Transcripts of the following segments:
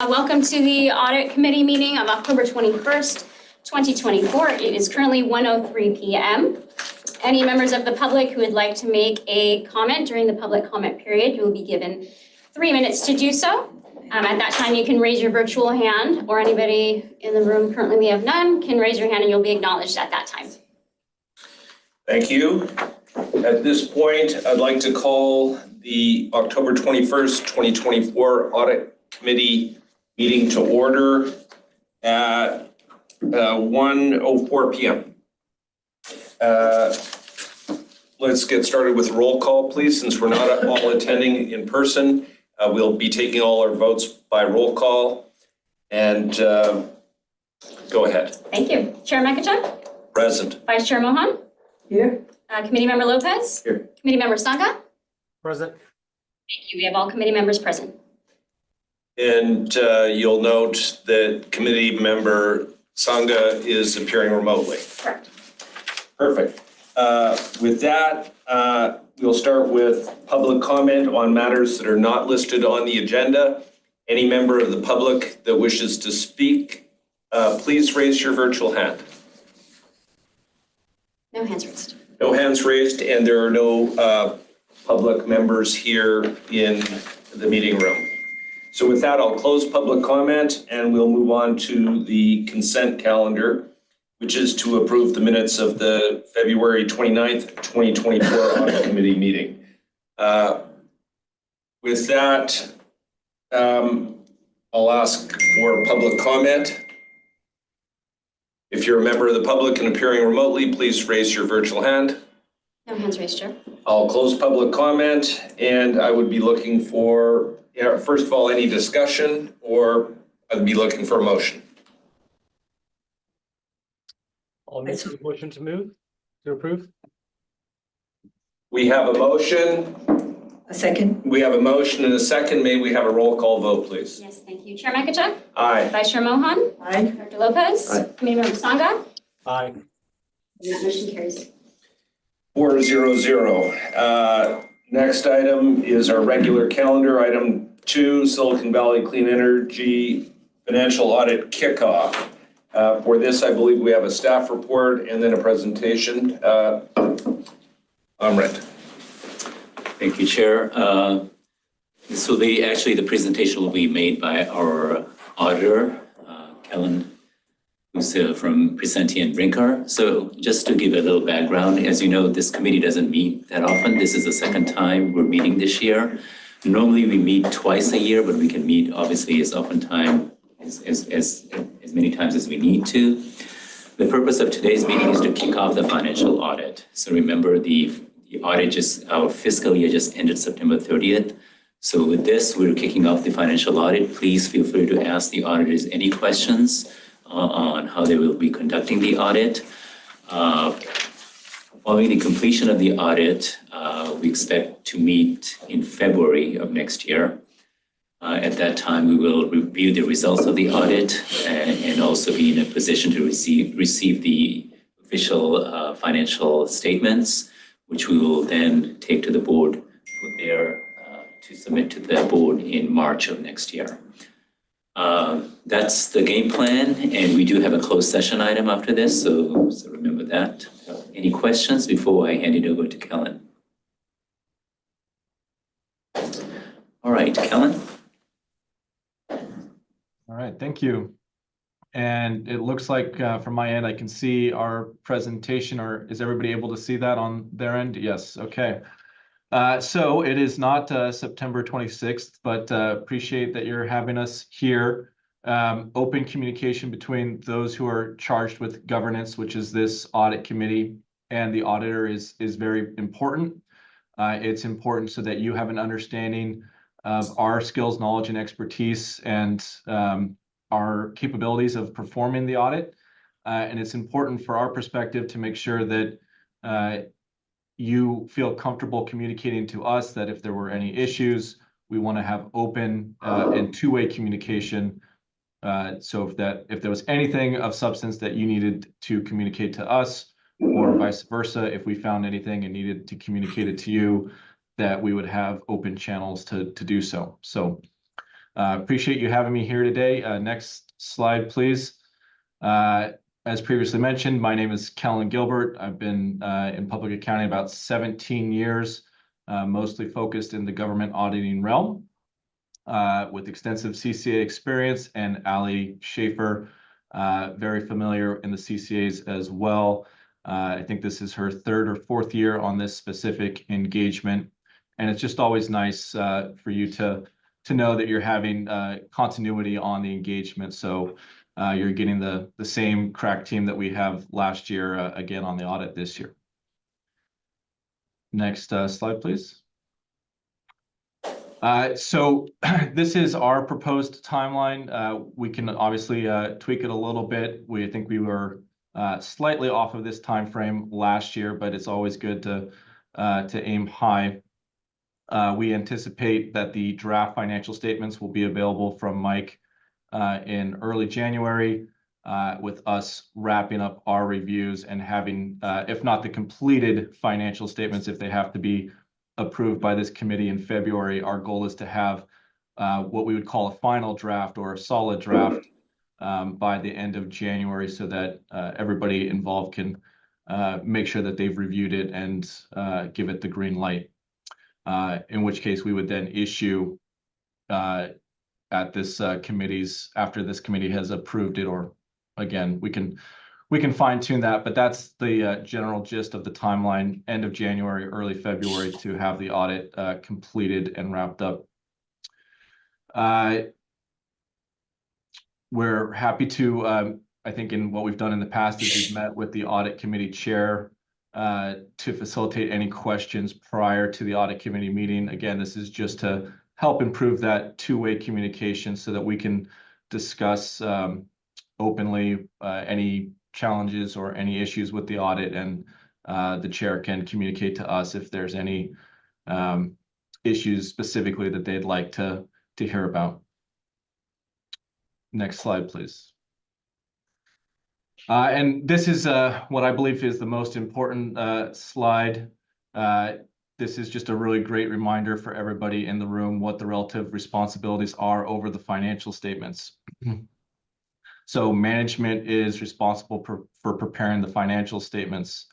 Welcome to the Audit Committee meeting of October 21st, 2024. It is currently 1:03 p.m. Any members of the public who would like to make a comment during the public comment period, you will be given 3 minutes to do so. At that time, you can raise your virtual hand, or anybody in the room, currently we have none, can raise your hand and you'll be acknowledged at that time. Thank you. At this point, I'd like to call the October 21st, 2024 Audit Committee meeting to order at 1:04 p.m. Let's get started with roll call, please. Since we're not all attending in person, we'll be taking all our votes by roll call. And go ahead. Thank you. Chair Mekachuk? Present. Vice Chair Mohan? Here. Committee Member Lopez? Here. Committee Member Sangha? Present. Thank you. We have all committee members present. And you'll note that committee member Sangha is appearing remotely. Correct. Perfect. With that, we'll start with public comment on matters that are not listed on the agenda. Any member of the public that wishes to speak, please raise your virtual hand. No hands raised. No hands raised, and there are no public members here in the meeting room. So with that, I'll close public comment and we'll move on to the consent calendar, which is to approve the minutes of the February 29th, 2024 Audit Committee meeting. With that, I'll ask for public comment. If you're a member of the public and appearing remotely, please raise your virtual hand. No hands raised, Chair. I'll close public comment, and I would be looking for, first of all, any discussion, or I'd be looking for a motion. I'll make a motion to approve. We have a motion. A second. We have a motion and a second. May we have a roll call vote, please? Yes, thank you. Chair Mekachuk? Aye. Vice Chair Mohan? Aye. Dr. Lopez? Aye. Committee Member Sangha? Aye. And that motion carries. 4-0-0. Next item is our regular calendar. Item 2, Silicon Valley Clean Energy Financial Audit Kickoff. For this, I believe we have a staff report and then a presentation. Amrit. Thank you, Chair. So the presentation will be made by our auditor, Kellen, who's from Presenti and Brinker. So just to give a little background, as you know, this committee doesn't meet that often. This is the second time we're meeting this year. Normally we meet twice a year, but we can meet obviously as many times as we need to. The purpose of today's meeting is to kick off the financial audit. So remember the audit our fiscal year just ended September 30th. So with this, we're kicking off the financial audit. Please feel free to ask the auditors any questions on how they will be conducting the audit. Following the completion of the audit, we expect to meet in February of next year. At that time, we will review the results of the audit and also be in a position to receive the official financial statements, which we will then take to the board to submit to the board in March of next year. That's the game plan, and we do have a closed session item after this, so remember that. Any questions before I hand it over to Kellen? All right, Kellen. All right, thank you. And it looks like from my end, I can see our presentation, or is everybody able to see that on their end? Yes, okay. So it is not September 26th, but appreciate that you're having us here. Open communication between those who are charged with governance, which is this audit committee, and the auditor is very important. It's important so that you have an understanding of our skills, knowledge, and expertise, and our capabilities of performing the audit. And it's important for our perspective to make sure that you feel comfortable communicating to us that if there were any issues, we want to have open and two-way communication. So if there was anything of substance that you needed to communicate to us, or vice versa, if we found anything and needed to communicate it to you, that we would have open channels to do so. So Appreciate you having me here today. Next slide, please. As previously mentioned, my name is Kellen Gilbert. I've been in public accounting about 17 years, mostly focused in the government auditing realm, with extensive CCA experience, and Ali Schaefer, very familiar in the CCAs as well. I think this is her 3rd or 4th year on this specific engagement, and it's just always nice for you to know that you're having continuity on the engagement. So you're getting the same crack team that we have last year again on the audit this year. Next slide, please. So this is our proposed timeline. We can obviously tweak it a little bit. I think we were slightly off of this time frame last year, but it's always good to aim high. We anticipate that the draft financial statements will be available from Mike in early January, with us wrapping up our reviews and having, if not the completed financial statements, if they have to be approved by this committee in February, our goal is to have what we would call a final draft or a solid draft by the end of January, so that everybody involved can make sure that they've reviewed it and give it the green light. In which case we would then issue at this after this committee has approved it, or again, we can fine tune that, but that's the general gist of the timeline: end of January, early February, to have the audit completed and wrapped up. We're happy to, I think in what we've done in the past is we've met with the audit committee chair to facilitate any questions prior to the audit committee meeting. Again, this is just to help improve that two-way communication so that we can discuss openly any challenges or any issues with the audit, and the chair can communicate to us if there's any issues specifically that they'd like to hear about. Next slide, please. And this is what I believe is the most important slide. This is just a really great reminder for everybody in the room what the relative responsibilities are over the financial statements. So management is responsible for preparing the financial statements.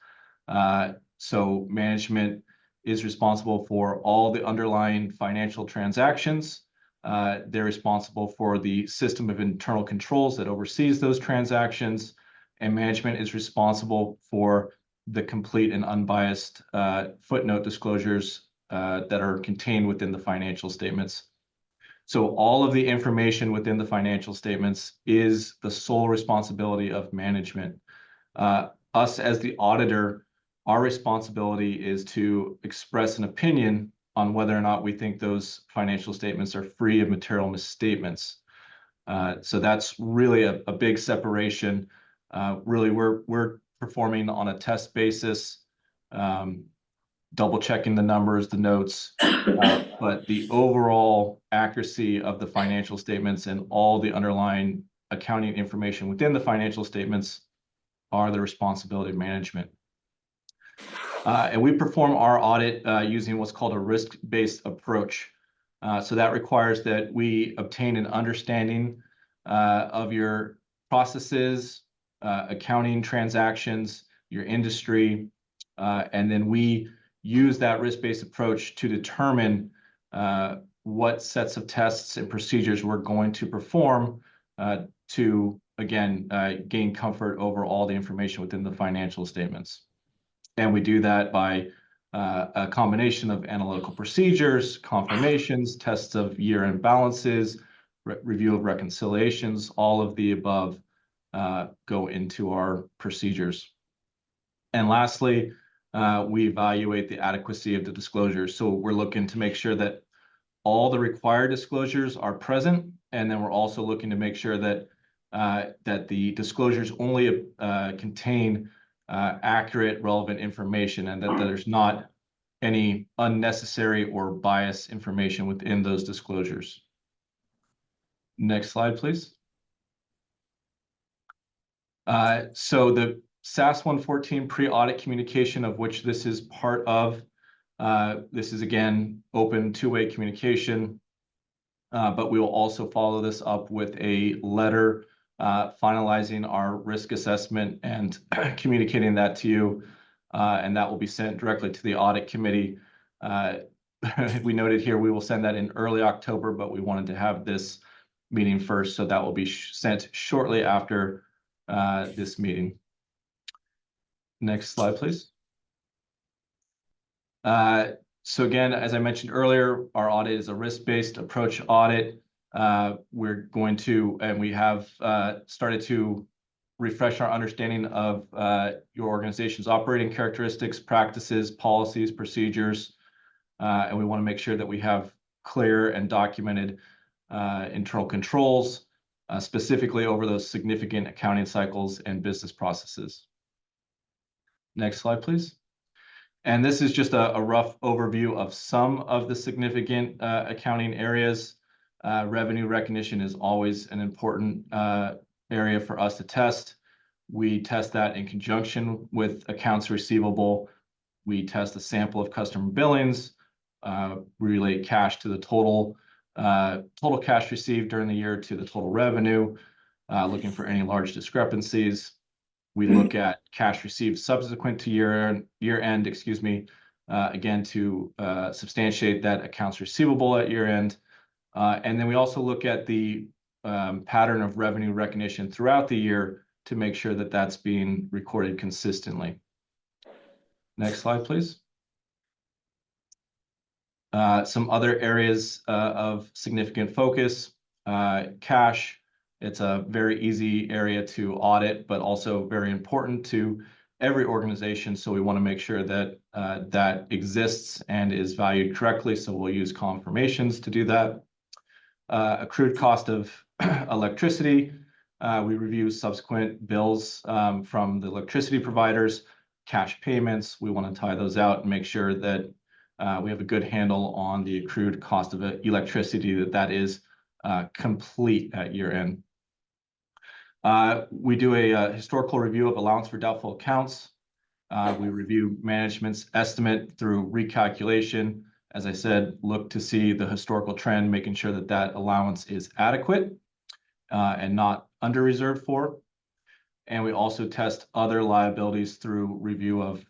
So management is responsible for all the underlying financial transactions. They're responsible for the system of internal controls that oversees those transactions, and management is responsible for the complete and unbiased footnote disclosures that are contained within the financial statements. So all of the information within the financial statements is the sole responsibility of management. Us as the auditor, our responsibility is to express an opinion on whether or not we think those financial statements are free of material misstatements. So that's really a big separation. Really, we're performing on a test basis, double checking the numbers, the notes, but the overall accuracy of the financial statements and all the underlying accounting information within the financial statements are the responsibility of management. And we perform our audit using what's called a risk-based approach. So that requires that we obtain an understanding of your processes, accounting transactions, your industry, and then we use that risk-based approach to determine what sets of tests and procedures we're going to perform to, again, gain comfort over all the information within the financial statements. And we do that by a combination of analytical procedures, confirmations, tests of year-end balances, review of reconciliations. All of the above go into our procedures. And lastly, we evaluate the adequacy of the disclosures. So we're looking to make sure that all the required disclosures are present, and then we're also looking to make sure that that the disclosures only contain accurate, relevant information, and that there's not any unnecessary or biased information within those disclosures. Next slide, please. So the SAS 114 pre-audit communication, of which this is part of, this is again open two-way communication. but we will also follow this up with a letter finalizing our risk assessment and communicating that to you. And that will be sent directly to the audit committee. We noted here we will send that in early October, but we wanted to have this meeting first, so that will be sent shortly after this meeting. Next slide, please. So again, as I mentioned earlier, our audit is a risk-based approach audit. We're going to, and we have started to refresh our understanding of your organization's operating characteristics, practices, policies, procedures, and we want to make sure that we have clear and documented internal controls, specifically over those significant accounting cycles and business processes. Next slide, please. And this is just a rough overview of some of the significant accounting areas. Revenue recognition is always an important area for us to test. We test that in conjunction with accounts receivable. We test a sample of customer billings. We relate cash to the total cash received during the year to the total revenue, looking for any large discrepancies. We look at cash received subsequent to year end, again, to substantiate that accounts receivable at year end. And then we also look at the pattern of revenue recognition throughout the year to make sure that that's being recorded consistently. Next slide, please. Some other areas of significant focus, cash. It's a very easy area to audit, but also very important to every organization. So we want to make sure that that exists and is valued correctly. So we'll use confirmations to do that. Accrued cost of electricity. We review subsequent bills from the electricity providers, cash payments. We want to tie those out and make sure that we have a good handle on the accrued cost of electricity, that is complete at year end. We do a historical review of allowance for doubtful accounts. We review management's estimate through recalculation. As I said, look to see the historical trend, making sure that that allowance is adequate and not under reserved for. And we also test other liabilities through review of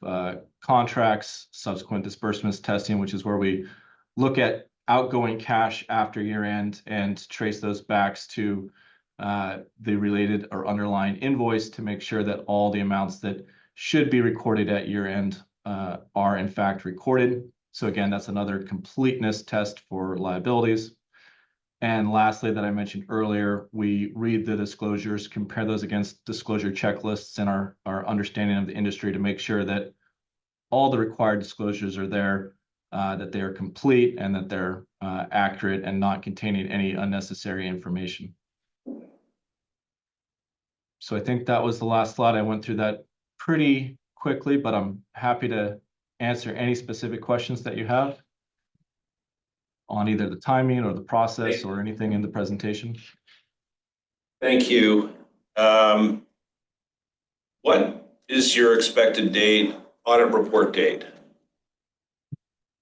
contracts, subsequent disbursements testing, which is where we look at outgoing cash after year end and trace those back to the related or underlying invoice to make sure that all the amounts that should be recorded at year end are in fact recorded. So again, that's another completeness test for liabilities. And lastly, that I mentioned earlier, we read the disclosures, compare those against disclosure checklists and our understanding of the industry to make sure that all the required disclosures are there, that they are complete and that they're accurate and not containing any unnecessary information. So I think that was the last slide. I went through that pretty quickly, but I'm happy to answer any specific questions that you have on either the timing or the process or anything in the presentation. Thank you. What is your expected date, audit report date?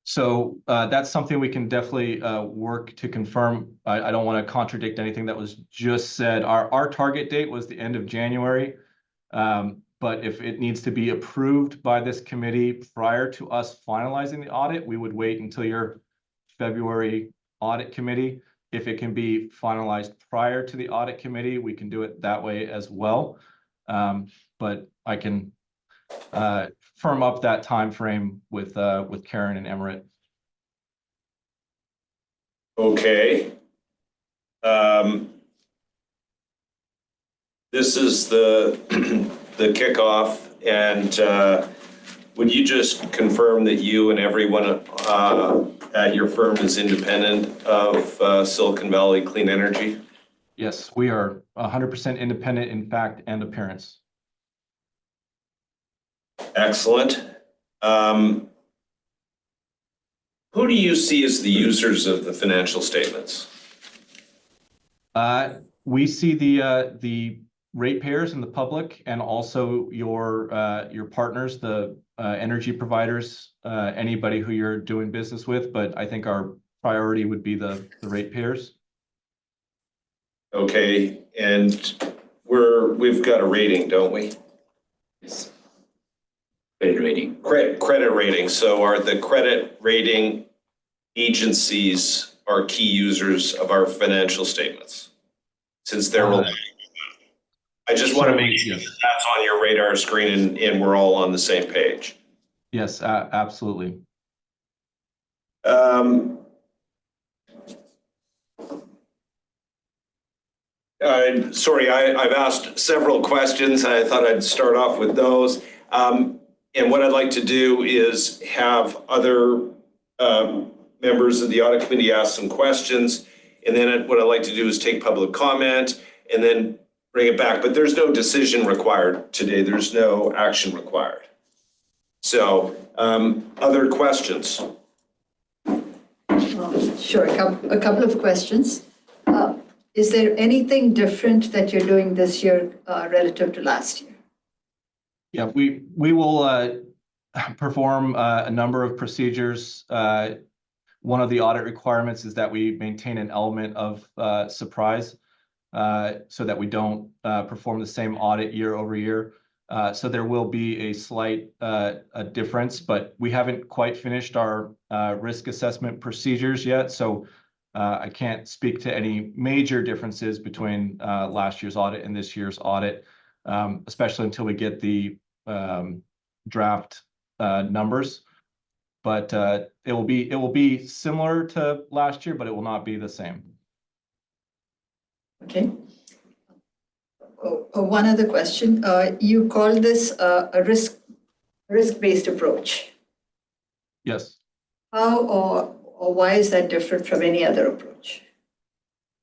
So that's something we can definitely work to confirm. I don't want to contradict anything that was just said. Our target date was the end of January, but if it needs to be approved by this committee prior to us finalizing the audit, we would wait until your February audit committee. If it can be finalized prior to the audit committee, we can do it that way as well. But I can firm up that time frame with Karen and Emirates. Okay. This is the the kickoff, and would you just confirm that you and everyone at your firm is independent of Silicon Valley Clean Energy? Yes, we are 100% independent in fact and appearance. Excellent. Who do you see as the users of the financial statements? We see the ratepayers and the public, and also your partners, the energy providers, anybody who you're doing business with. But I think our priority would be the ratepayers. Okay, and we've got a rating, don't we? Yes. Credit rating. Credit rating. So are the credit rating agencies are key users of our financial statements? Since they're relying. I just want to make sure that that's on your radar screen and we're all on the same page. Yes, absolutely. Sorry, I've asked several questions. I thought I'd start off with those. And what I'd like to do is have other members of the audit committee ask some questions. And then what I'd like to do is take public comment and then bring it back. But there's no decision required today. There's no action required. So other questions? Sure, a couple of questions. Is there anything different that you're doing this year relative to last year? Yeah, we will perform a number of procedures. One of the audit requirements is that we maintain an element of surprise so that we don't perform the same audit year over year. So there will be a slight difference, but we haven't quite finished our risk assessment procedures yet. So I can't speak to any major differences between last year's audit and this year's audit, especially until we get the draft numbers. But it will be similar to last year, but it will not be the same. Okay. One other question. You call this a risk-based approach. Yes. How or why is that different from any other approach?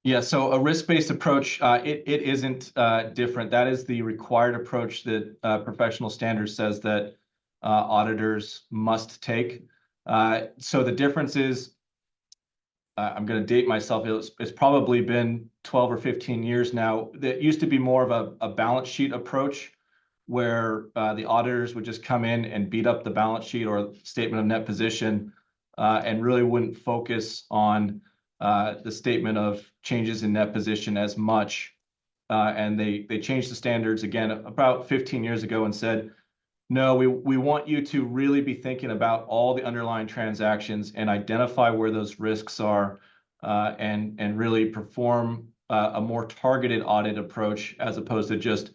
Yeah, so a risk-based approach, it isn't different. That is the required approach that professional standards says that auditors must take. So the difference is, I'm going to date myself, it's probably been 12 or 15 years now. That used to be more of a balance sheet approach where the auditors would just come in and beat up the balance sheet or statement of net position and really wouldn't focus on the statement of changes in net position as much. And they changed the standards again about 15 years ago and said, no, we want you to really be thinking about all the underlying transactions and identify where those risks are and really perform a more targeted audit approach as opposed to just,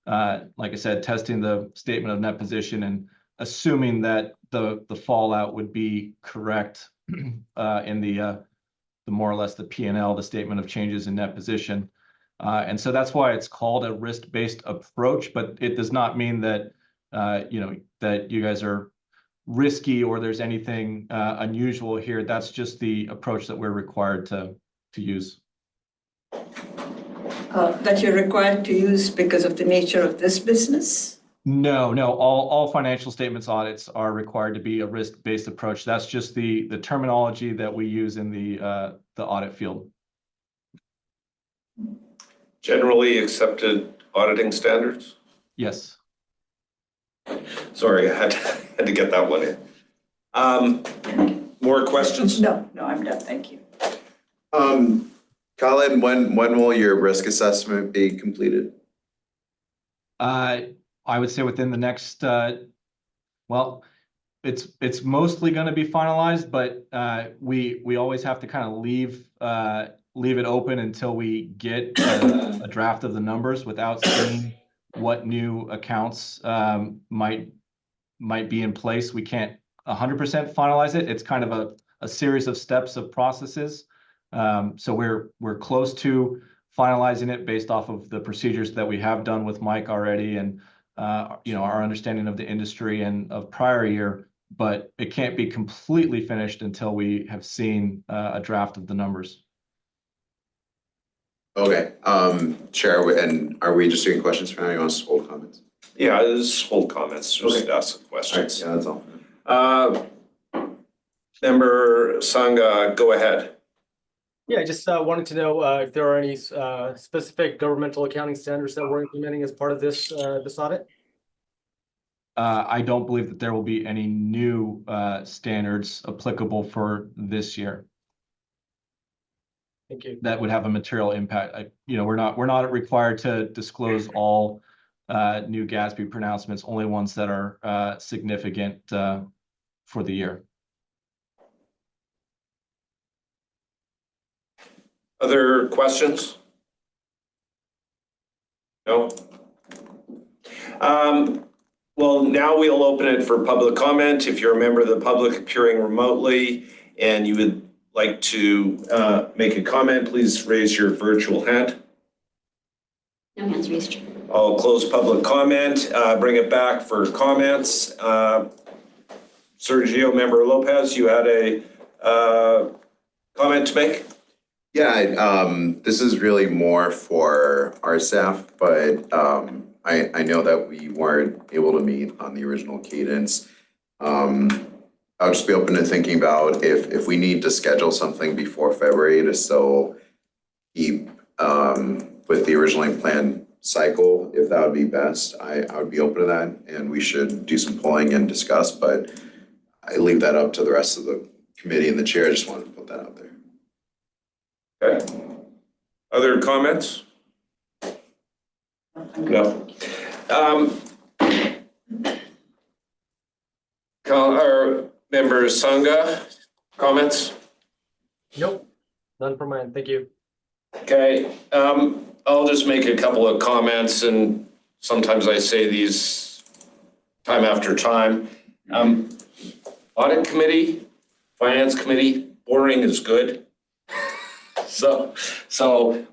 like I said, testing the statement of net position and assuming that the fallout would be correct in the more or less the P&L, the statement of changes in net position. And so that's why it's called a risk-based approach, but it does not mean that that you guys are risky or there's anything unusual here. That's just the approach that we're required to use. That you're required to use because of the nature of this business? No, all financial statements audits are required to be a risk-based approach. That's just the terminology that we use in the audit field. Generally accepted auditing standards? Yes. Sorry, I had to get that one in. More questions? No, I'm done. Thank you. Colin, when will your risk assessment be completed? I would say within the next, well, it's mostly going to be finalized, but we always have to kind of leave it open until we get a draft of the numbers without seeing what new accounts might be in place. We can't 100% finalize it. It's kind of a series of steps of processes. So we're close to finalizing it based off of the procedures that we have done with Mike already and our understanding of the industry and of prior year, but it can't be completely finished until we have seen a draft of the numbers. Okay, Chair, and are we just doing questions for now? You want us to hold comments? Yeah, just hold comments, just ask questions. All right, yeah, that's all. Member Sangha, go ahead. Yeah, I just wanted to know if there are any specific governmental accounting standards that we're implementing as part of this audit. I don't believe that there will be any new standards applicable for this year. Thank you. that would have a material impact. We're not required to disclose all new GASB pronouncements, only ones that are significant for the year. Other questions? No? Well, now we'll open it for public comment. If you're a member of the public appearing remotely and you would like to make a comment, please raise your virtual hand. No hands raised, Chair. I'll close public comment, bring it back for comments. Sergio, Member Lopez, you had a comment to make? Yeah, this is really more for our staff, but I know that we weren't able to meet on the original cadence. I'll just be open to thinking about if we need to schedule something before February to still keep with the originally planned cycle, if that would be best. I would be open to that, and we should do some polling and discuss, but I leave that up to the rest of the committee and the chair. I just wanted to put that out there. Okay. Other comments? No. Member Sangha, comments? Nope, none from my end. Thank you. Okay, I'll just make a couple of comments, and sometimes I say these time after time. Audit committee, finance committee, boring is good. So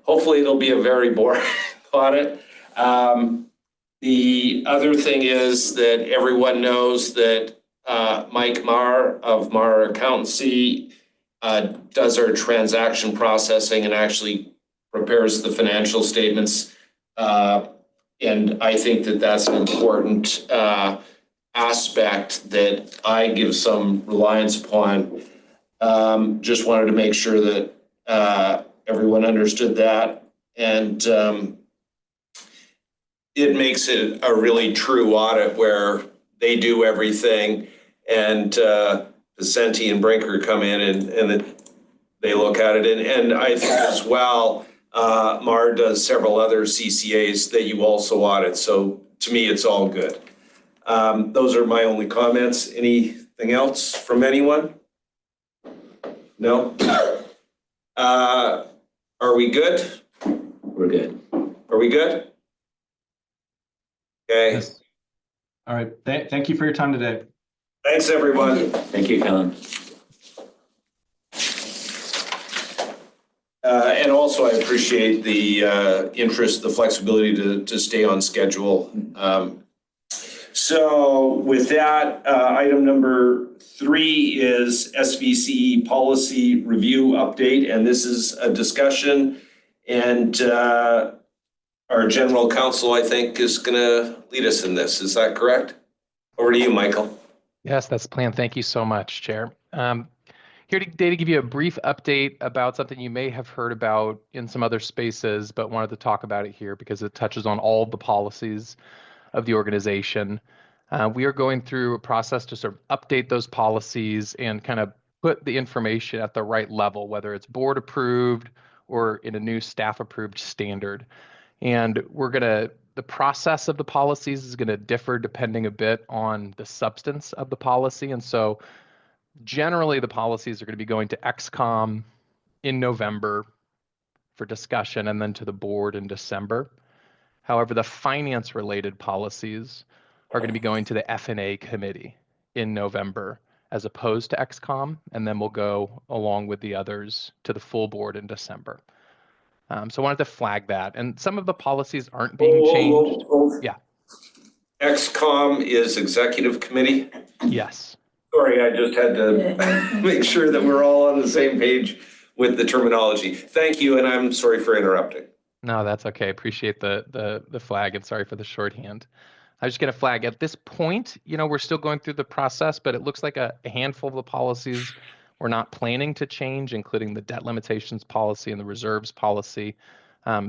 hopefully it'll be a very boring audit. The other thing is that everyone knows that Mike Marr of Marr Accountancy does our transaction processing and actually prepares the financial statements. And I think that that's an important aspect that I give some reliance upon. Just wanted to make sure that everyone understood that. And it makes it a really true audit where they do everything and Vicente and Brinker come in and they look at it. And I think as well, Mar does several other CCAs that you also audit. So to me, it's all good. Those are my only comments. Anything else from anyone? No? Are we good? We're good. Are we good? Okay. Yes. All right. Thank you for your time today. Thanks, everyone. Thank you, Kellen. And also, I appreciate the interest, the flexibility to stay on schedule. So with that, item number 3 is SVCE policy review update, and this is a discussion. And our general counsel, I think, is going to lead us in this. Is that correct? Over to you, Michael. Yes, that's the plan. Thank you so much, Chair. Here today to give you a brief update about something you may have heard about in some other spaces, but wanted to talk about it here because it touches on all the policies of the organization. We are going through a process to sort of update those policies and kind of put the information at the right level, whether it's board approved or in a new staff approved standard. And the process of the policies is going to differ depending a bit on the substance of the policy. And so generally the policies are going to be going to XCOM in November for discussion and then to the board in December. However, the finance related policies are going to be going to the F&A committee in November as opposed to XCOM, and then we'll go along with the others to the full board in December. So I wanted to flag that. And some of the policies aren't being changed. Yeah. XCOM is executive committee? Yes. Sorry, I just had to make sure that we're all on the same page with the terminology. Thank you, and I'm sorry for interrupting. No, that's okay. Appreciate the flag, and sorry for the shorthand. I was just going to flag at this point, we're still going through the process, but it looks like a handful of the policies we're not planning to change, including the debt limitations policy and the reserves policy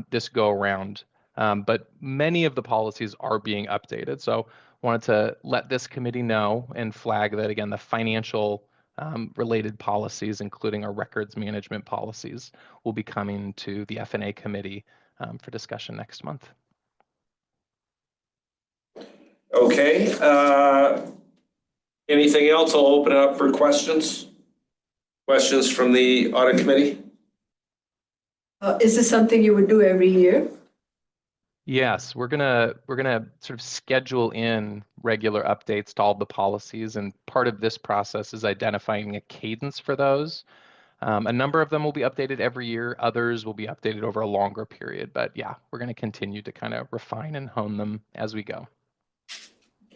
this go around. But many of the policies are being updated. So wanted to let this committee know and flag that, again, the financial related policies, including our records management policies, will be coming to the F&A committee for discussion next month. Okay. Anything else? I'll open it up for questions. Questions from the audit committee? Is this something you would do every year? Yes, we're gonna sort of schedule in regular updates to all the policies, and part of this process is identifying a cadence for those. A number of them will be updated every year. Others will be updated over a longer period. But yeah, we're going to continue to kind of refine and hone them as we go.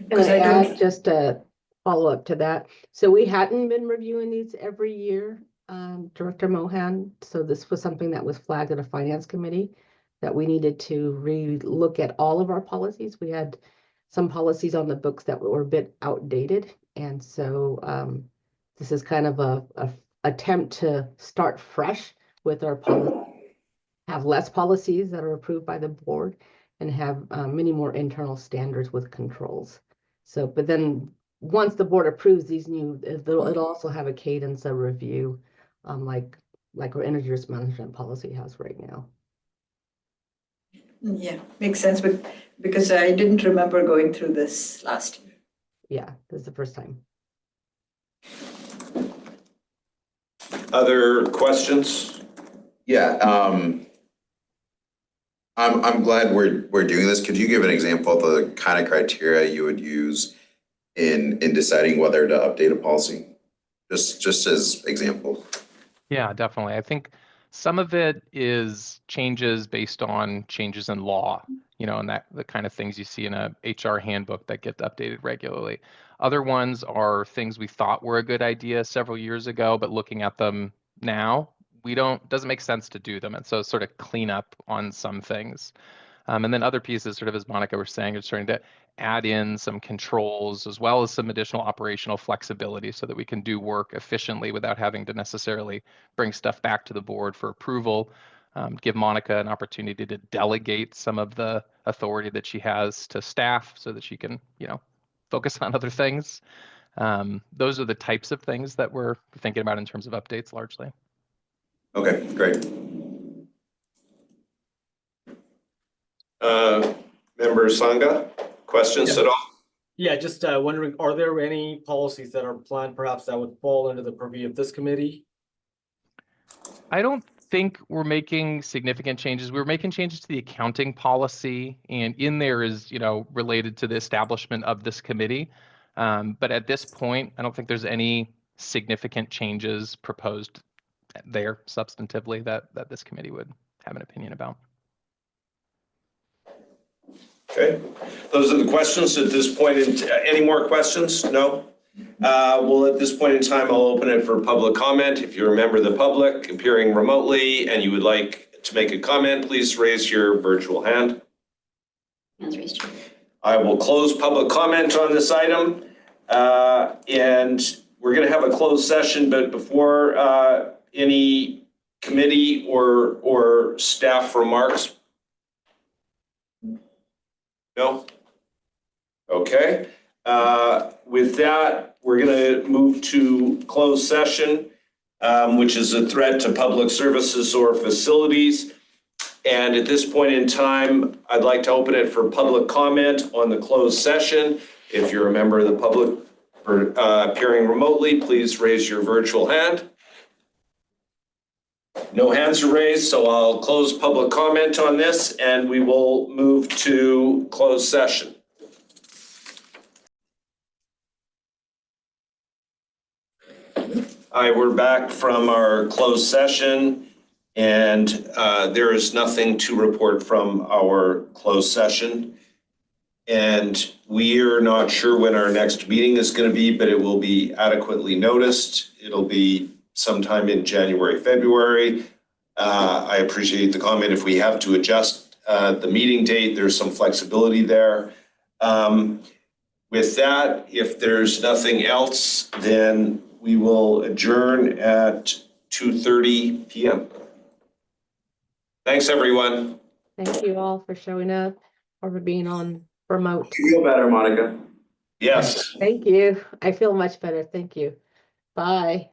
Can I add just a follow-up to that? So we hadn't been reviewing these every year, Director Mohan. So this was something that was flagged at a finance committee that we needed to re-look at all of our policies. We had some policies on the books that were a bit outdated. And so this is kind of a attempt to start fresh with our policy, have less policies that are approved by the board, and have many more internal standards with controls. So, but then once the board approves these new, it'll also have a cadence of review, like our energy risk management policy has right now. Yeah, makes sense, but because I didn't remember going through this last year. Yeah, this is the first time. Other questions? Yeah, I'm glad we're doing this. Could you give an example of the kind of criteria you would use in deciding whether to update a policy? Just as example. Yeah, definitely. I think some of it is changes based on changes in law, and that the kind of things you see in a HR handbook that get updated regularly. Other ones are things we thought were a good idea several years ago, but looking at them now, doesn't make sense to do them. And so sort of clean up on some things. And then other pieces, sort of as Monica was saying, are starting to add in some controls as well as some additional operational flexibility so that we can do work efficiently without having to necessarily bring stuff back to the board for approval. Give Monica an opportunity to delegate some of the authority that she has to staff so that she can, focus on other things. Those are the types of things that we're thinking about in terms of updates largely. Okay, great. Member Sangha, questions at all? Yeah, just wondering, are there any policies that are planned perhaps that would fall under the purview of this committee? I don't think we're making significant changes. We're making changes to the accounting policy, and in there is, related to the establishment of this committee. But at this point, I don't think there's any significant changes proposed there substantively that this committee would have an opinion about. Okay, those are the questions at this point. Any more questions? No? Well, at this point in time, I'll open it for public comment. If you're a member of the public appearing remotely and you would like to make a comment, please raise your virtual hand. Hands raised. I will close public comment on this item. And we're going to have a closed session, but before any committee or staff remarks. No? Okay. With that, we're going to move to closed session, which is a threat to public services or facilities. And at this point in time, I'd like to open it for public comment on the closed session. If you're a member of the public or appearing remotely, please raise your virtual hand. No hands are raised, so I'll close public comment on this and we will move to closed session. Hi, we're back from our closed session and there is nothing to report from our closed session. And we are not sure when our next meeting is going to be, but it will be adequately noticed. It'll be sometime in January, February. I appreciate the comment. If we have to adjust the meeting date, there's some flexibility there. With that, if there's nothing else, then we will adjourn at 2:30 p.m. Thanks, everyone. Thank you all for showing up or for being on remote. You feel better, Monica? Yes. Thank you. I feel much better. Thank you. Bye.